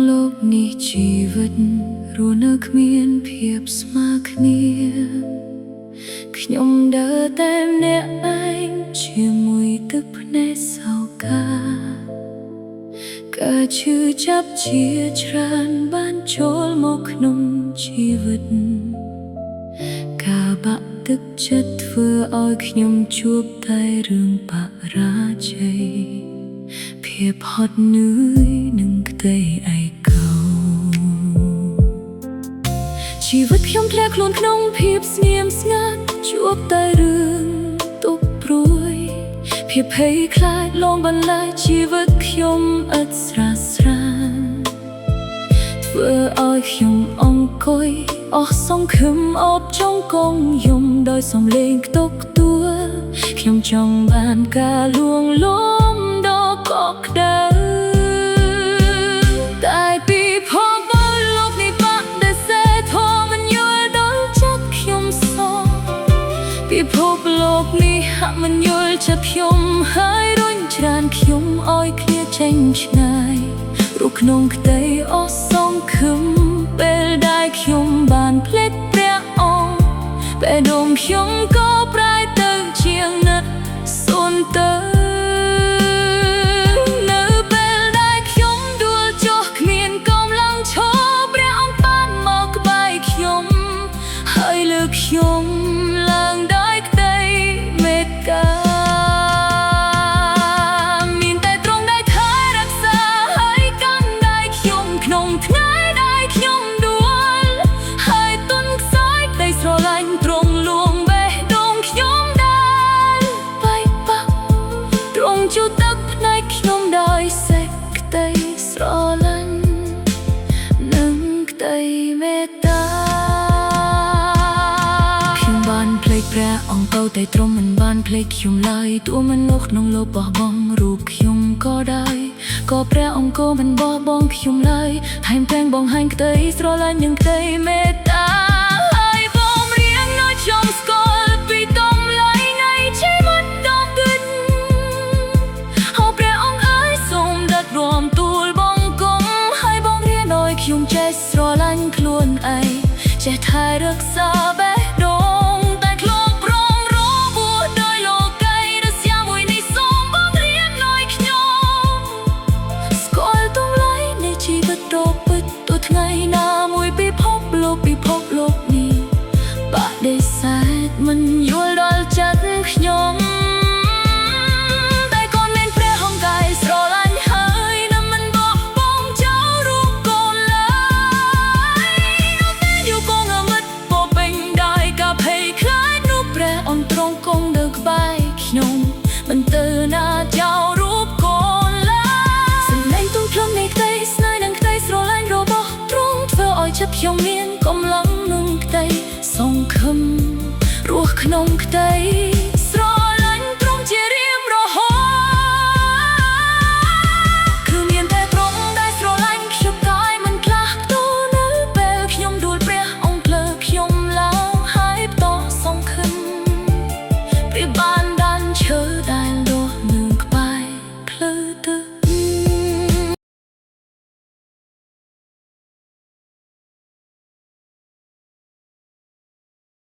โลกนี้ชีวิตรู้นึกมีนเพียบสมาគ្នាខ្ញុំដើរតែម្នាក់ឯងជាមួយទឹកភ្នែកសោកាក៏ឈឺចាប់ជាច្រើនបានចូលមកក្នុងជីវិតការបាក់ទឹកចិត្តធ្វើឲ្យខ្ញុំជួបតែរឿងបរាជ័យភាពហត់នឿយនឹងក្តីឯកោជីវិតខ្ញុំធ្លាក់ខ្លួនក្នុងភាពស្ងៀមស្ងាត់ជួបតែរឿងទុក្ខព្រួយភាពភ័យខ្លាចលងបន្លាយជីវិតខ្ញុំឥតស្រាស្រានធ្វើឲ្យខ្ញុំអង្គុយអស់សង្ឃឹមអបចង់កងយំដោយសំឡេងខ្ទក់ខ្ទួខ្ញុំចង់បានការលួងលោមដ៏កក់ក្ដៅតែពីភពលោកនេះបាក់ដែលសេធមិនយល់ដល់ចិត្តខ្ញុំសោះពីភពលោកនេះហាក់មិនយល់ចិត្តខ្ញុំហើយរុញច្រានខ្ញុំឲ្យឃ្លាតចេញឆ្ងាយរូបក្នុងក្តីអស់សង្ឃឹមពេលដែលខ្ញុំបានភ្លេចព្រះអង្គបេះដូងខ្ញុំក៏ប្រែទៅជានិតសូន្យទៅនៅពេលដែលខ្ញុំដួលចុះគ្មានកម្លាំងឈរព្រះអង្គបានមកក្បែរខ្ញុំហើយលើកខ្ញុំឡើងដោយក្តីមេត្តាមានតែទ្រង់ដែលថែរក្សាហើយកាន់ដៃខ្ញុំក្នុងថ្ងៃដែលខ្ញុំដួលហើយទន់ខ្សោយក្តីស្រឡាញ់ទ្រង់លួងបេះដូងខ្ញុំដែលបែកបាក់ទ្រង់ជូតទឹកភ្នែកខ្ញុំដោយសេចក្តីស្រឡាញ់និងក្តីមេត្តាខ្ញុំបានភ្លេចព្រះអង្គទៅតែទ្រង់មិនបានភ្លេចខ្ញុំឡើយទោះមនុស្សក្នុងលោកបោះបង់រូបខ្ញុំក៏ដោយក៏ព្រះអង្គក៏មិនបោះបង់ខ្ញុំឡើយថែមទាំងបង្ហាញក្តីស្រឡាញ់និងក្តីមេត្តាហើយបងរៀនឲ្យខ្ញុំស្គាល់ពីតម្លៃនៃជីវិតដ៏គិតហើយព្រះអង្គអើយសូមដឹករួមទូលបង្គំហើយបងរៀនឲ្យខ្ញុំចេះស្រឡាញ់ខ្លួនឯងចេះថែរក្សាបេះដូងតែក្លោកប្រងរបួសដោយលោកីរស្យាមួយនេះសូមបងរៀនឲ្យខ្ញុំស្គាល់តម្លៃនៃជីវិតដ៏ពិតទោះថ្ងៃណាមួយពិភពលោកនេះបដិសេធមិនយល់ដល់ចិត្តខ្ញុំតែក៏មានព្រះអង្គកាយស្រឡាញ់ហើយនឹងមិនបោះបង់ចោលរូបកូនឡើយនៅពេលយូរគង់មិត្តពោពេញដោយការភ័យខ្លាចនោះព្រះអង្គទ្រង់គង់នៅក្បែរខ្ញុំមិនទៅណាចោលរូបកូនឡើយសំឡេងទន់ភ្លន់នៃក្តីស្នេហ៍និងក្តីស្រឡាញ់របស់ទ្រង់ធ្វើឲ្យចិត្តខ្ញុំមានកម្លាំងនិងក្តីសង្ឃឹមរស់ក្នុងក្តី